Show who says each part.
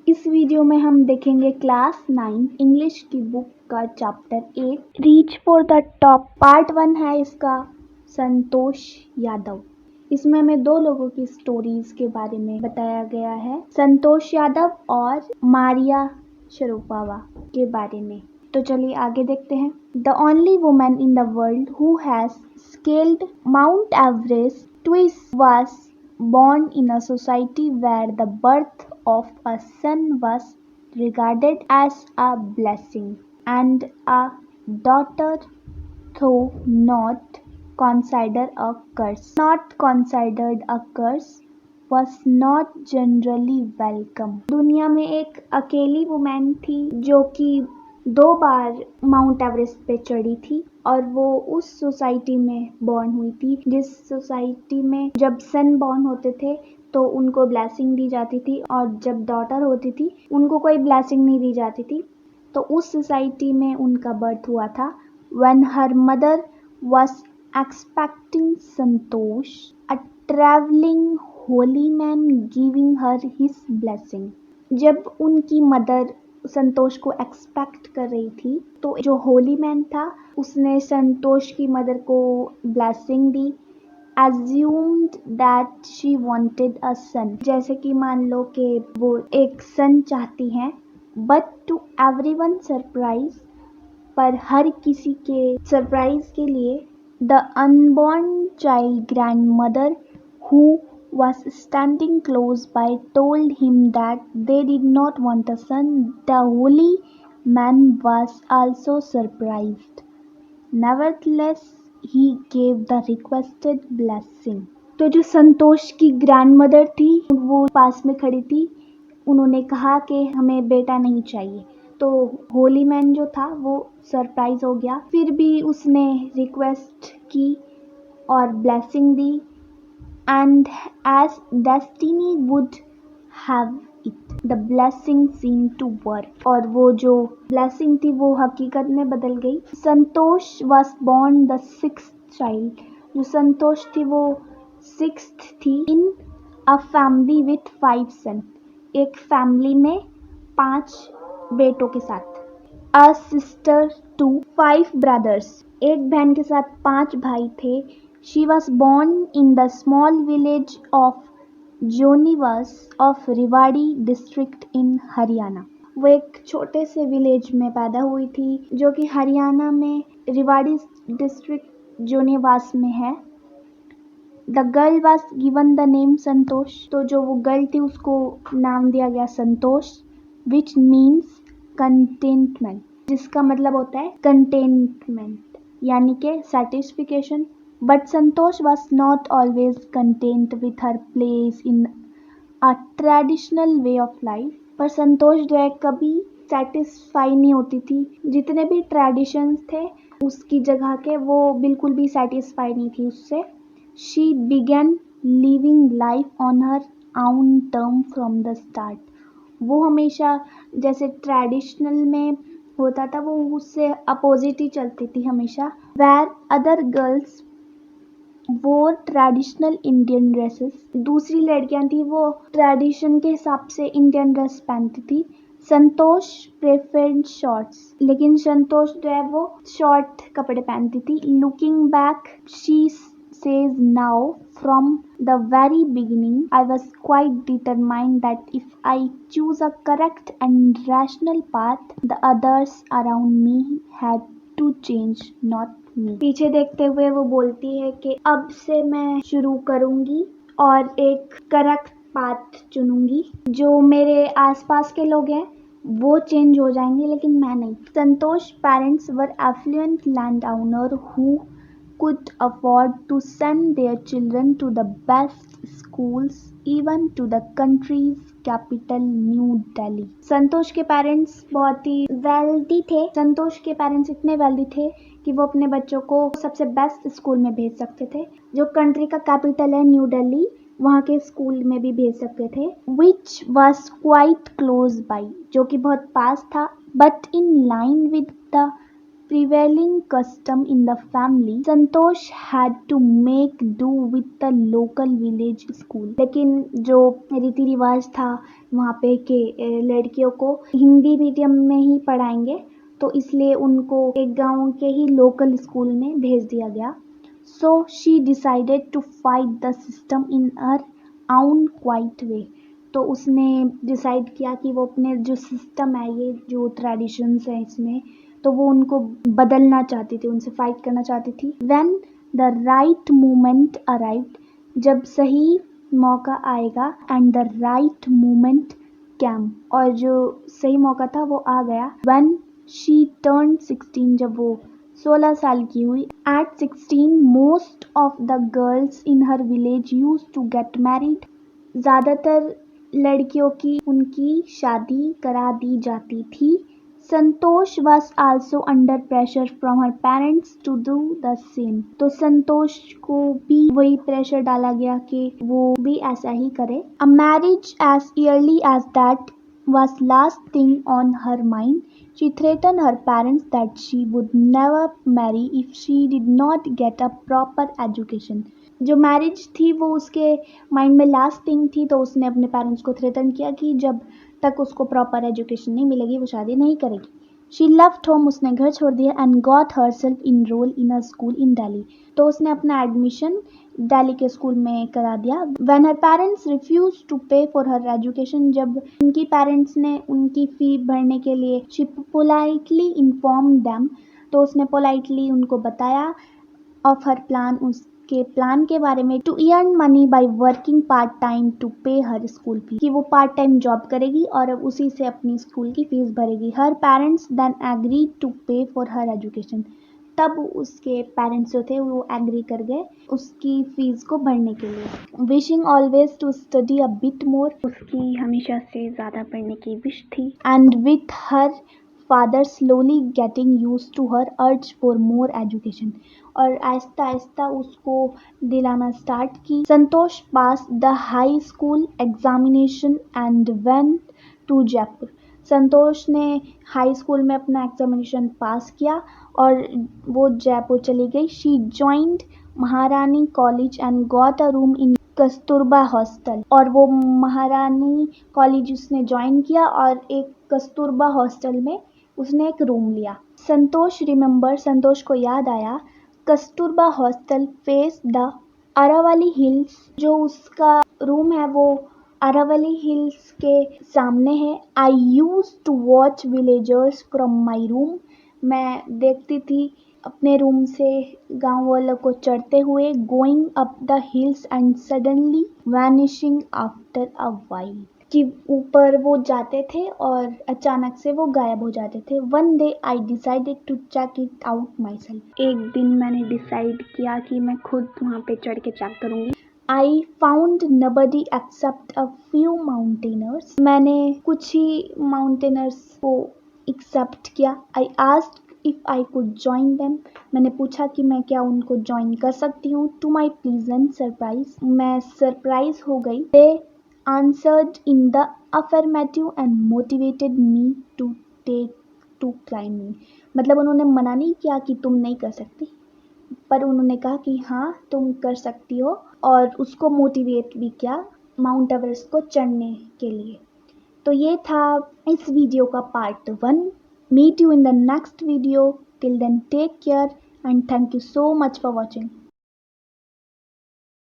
Speaker 1: इस वीडियो में हम देखेंगे क्लास 9 इंग्लिश की बुक का chapter 8 reach for the top. Part 1 है इसका संतोष यादव। इसमें हमें दो लोगों की स्टोरीज के बारे में बताया गया है, संतोष यादव और मारिया शरापोवा के बारे में। तो चलिए आगे देखते हैं। The only woman in the world who has scaled mount Everest twice was born in a society where the birth of a son was regarded as a blessing and a daughter though not considered a curse. Not considered a curse was not generally welcome. दुनिया में एक अकेली women थी जो कि 2 बार mount Everest पे चढ़ी थी और वो उस सोसाइटी में बॉर्न हुई थी जिस सोसाइटी में जब सन बॉर्न होते थे तो उनको ब्लेसिंग दी जाती थी और जब डॉटर होती थी उनको कोई ब्लेसिंग नहीं दी जाती थी। तो उस सोसाइटी में उनका बर्थ हुआ था। When her mother was expecting Santosh, a traveling holy man giving her his blessing. जब उनकी मदर संतोष को एक्सपेक्ट कर रही थी तो जो होली मैन था उसने संतोष की मदर को blessing the. assumed that she wanted a son, जैसे कि मान लो कि वो एक सन चाहती हैं। but to everyone surprise, पर हर किसी के सरप्राइज के लिए the unborn child grandmother who was standing close by told him that they did not want a son. The holy man was also surprised. Nevertheless, he gave the requested blessing. तो जो संतोष की grandmother थी वो पास में खड़ी थी। उन्होंने कहा कि हमें बेटा नहीं चाहिए। तो होली मैन जो था वो सरप्राइज हो गया, फिर भी उसने रिक्वेस्ट की और ब्लेसिंग दी। And as destiny would have it, the blessing seem to work, और वो जो ब्लेसिंग थी वो हकीकत में बदल गई। Santosh was born the 6th child. जो संतोष थी वो 6th थी इन अ फैमिली विथ 5 सन, एक फैमिली में 5 बेटों के साथ। अ सिस्टर टू 5 ब्रदर्स, एक बहन के साथ 5 भाई थे। She was born in the small village of Joniwas of Rewari district in Haryana. वो एक छोटे से विलेज में पैदा हुई थी जो कि हरियाणा में रिवाड़ी डिस्ट्रिक्ट जोनीवास में है। The girl was given the name Santosh, तो जो वो गर्ल थी उसको नाम दिया गया संतोष, विच मीन्स कंटेंटमेंट, जिसका मतलब होता है कंटेंटमेंट यानी कि satisfaction. But Santosh was not always content with her place in a traditional way of life. पर संतोष जो है कभी सेटिस्फाई नहीं होती थी। जितने भी ट्रेडिशंस थे उसकी जगह के वो बिल्कुल भी सेटिस्फाई नहीं थी उससे। She began living life on her own term from the start. वो हमेशा जैसे ट्रेडिशनल में होता था वो उससे अपोजिट ही चलती थी हमेशा। Where other girls wore traditional Indian dresses, दूसरी लड़कियां थी वो ट्रेडिशन के हिसाब से इंडियन ड्रेस पहनती थी। संतोष प्रेफर्ड शॉर्ट्स, लेकिन संतोष जो है वो शॉर्ट कपड़े पहनती थी। Looking back she says now, from the very beginning I was quite determined that if I choose a correct and rational path, the others around me had to change, not me. पीछे देखते हुए वो बोलती है कि अब से मैं शुरू करूंगी और एक करेक्ट पाथ चुनूंगी। जो मेरे आसपास के लोग हैं वो चेंज हो जाएंगे लेकिन मैं नहीं। Santosh parents were affluent land owner who could afford to send their children to the best schools, even to the country's capital New Delhi. संतोष के पेरेंट्स बहुत ही वेल्दी थे। संतोष के पेरेंट्स इतने वेल्दी थे कि वो अपने बच्चों को सबसे बेस्ट स्कूल में भेज सकते थे, जो कंट्री का कैपिटल है न्यू दिल्ली, वहाँ के स्कूल में भी भेज सकते थे। Which was quite close by, जो कि बहुत पास था, but in line with the prevailing custom in the family, Santosh had to make do with the local village school. लेकिन जो रीति रिवाज था वहाँ पे कि लड़कियों को हिंदी मीडियम में ही पढ़ाएंगे, तो इसलिए उनको एक गांव के ही लोकल स्कूल में भेज दिया गया. So she decided to fight the system in her own quiet way. तो उसने डिसाइड किया कि वो अपने जो सिस्टम है, ये जो ट्रेडिशंस हैं इसमें, तो वो उनको बदलना चाहती थी, उनसे फाइट करना चाहती थी. When the right moment arrived, जब सही मौका आएगा, and the right moment came, और जो सही मौका था वो आ गया. When she turned 16, जब वो 16 साल की हुई. At 16, most of the girls in her village used to get married. ज़्यादातर लड़कियों की उनकी शादी करा दी जाती थी. संतोष was also under pressure from her parents to do the same. तो संतोष को भी वही प्रेशर डाला गया कि वो भी ऐसा ही करे. A marriage as early as that was last thing on her mind. She threatened her parents that she would never marry if she did not get a proper education. जो मैरिज थी वो उसके माइंड में last thing थी, तो उसने अपने parents को थ्रेटन किया कि जब तक उसको प्रॉपर एजुकेशन नहीं मिलेगी वो शादी नहीं करेगी. शी लेफ्ट होम, उसने घर छोड़ दिया. And got herself enroll in a school in Delhi, तो उसने अपना एडमिशन दिल्ली के स्कूल में करा दिया. When her parents refuse to pay for her education, जब उनकी पेरेंट्स ने उनकी फ़ी भरने के लिए शी पोलाइटली इन्फॉर्म देम, तो उसने पोलाइटली उनको बताया ऑफ हर प्लान, उसके प्लान के बारे में. To earn money by working part time to pay her school fee, कि वो पार्ट टाइम जॉब करेगी और उसी से अपनी स्कूल की फीस भरेगी. हर parents then agree to pay for her education, तब उसके पेरेंट्स जो थे वो एग्री कर गए उसकी फीस को भरने के लिए. Wishing always to study a bit more, उसकी हमेशा से ज़्यादा पढ़ने की विश थी. And with her father slowly getting used to her urge for more education, और आहिस्ता आहिस्ता उसको दिलाना स्टार्ट की. Santosh pass the high school examination and went to Jaipur. Santosh ने हाई स्कूल में अपना एग्जामिनेशन पास किया और वो जयपुर चली गई. शी जॉइंड महारानी college and got a room in Kasturba hostel, और वो महारानी कॉलेज उसने ज्वाइन किया और एक कस्तूरबा हॉस्टल में उसने एक रूम लिया. संतोष रिमेंबर, संतोष को याद आया, Kasturba hostel face the Aravalli hills, जो उसका रूम है वो अरावली हिल्स के सामने है. I use to watch villagers from my room, मैं देखती थी अपने रूम से गांव वालों को चढ़ते हुए. Going up the hills and suddenly vanishing after a while, कि ऊपर वो जाते थे और अचानक से वो गायब हो जाते थे. One day I decided to check it out myself, एक दिन मैंने डिसाइड किया कि मैं खुद वहाँ पे चढ़ के चेक करूँगी. I found nobody except a few mountaineers, मैंने कुछ ही माउंटेनर्स को एक्सेप्ट किया. I asked if I could join them, मैंने पूछा कि मैं क्या उनको ज्वाइन कर सकती हूँ. टू माई प्लीजेंट सरप्राइज, मैं सरप्राइज हो गई. दे answered in the affirmative and motivated me to take to climbing, मतलब उन्होंने मना नहीं किया कि तुम नहीं कर सकती, पर उन्होंने कहा कि हाँ तुम कर सकती हो, और उसको मोटिवेट भी किया माउंट एवरेस्ट को चढ़ने के लिए. तो ये था इस वीडियो का part 1. Meet you in the next video. Till then take care and thank you so much for watching.